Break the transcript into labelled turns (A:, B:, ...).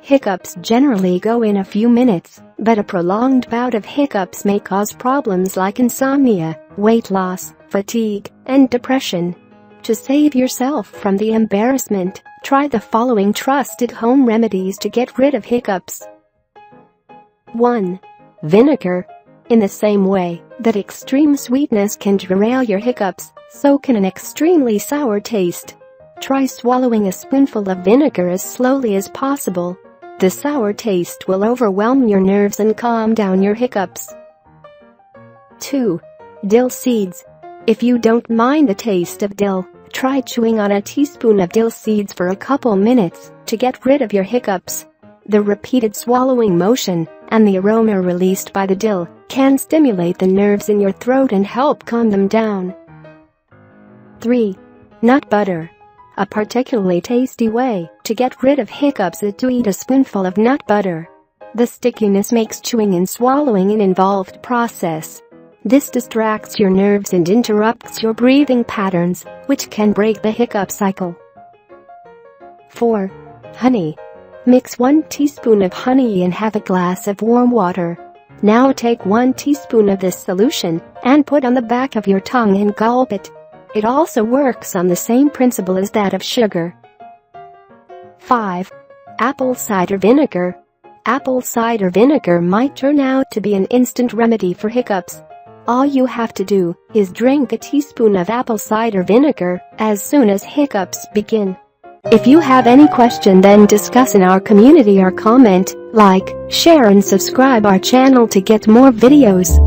A: Hiccups generally go in a few minutes, but a prolonged bout of hiccups may cause problems like insomnia, weight loss, fatigue, and depression. To save yourself from the embarrassment, try the following trusted home remedies to get rid of hiccups. 1. Vinegar. In the same way that extreme sweetness can derail your hiccups, so can an extremely sour taste. Try swallowing a spoonful of vinegar as slowly as possible. The sour taste will overwhelm your nerves and calm down your hiccups. 2. Dill seeds. If you don't mind the taste of dill, try chewing on a teaspoon of dill seeds for a couple minutes to get rid of your hiccups. The repeated swallowing motion and the aroma released by the dill can stimulate the nerves in your throat and help calm them down. 3. Nut butter. A particularly tasty way to get rid of hiccups is to eat a spoonful of nut butter. The stickiness makes chewing and swallowing an involved process. This distracts your nerves and interrupts your breathing patterns, which can break the hiccup cycle. 4. Honey. Mix 1 teaspoon of honey and half a glass of warm water. Now take 1 teaspoon of this solution and put on the back of your tongue and gulp it. It also works on the same principle as that of sugar. 5. Apple cider vinegar. Apple cider vinegar might turn out to be an instant remedy for hiccups. All you have to do is drink a teaspoon of apple cider vinegar as soon as hiccups begin. If you have any question, then discuss in our community or comment, like, share and subscribe our channel to get more videos.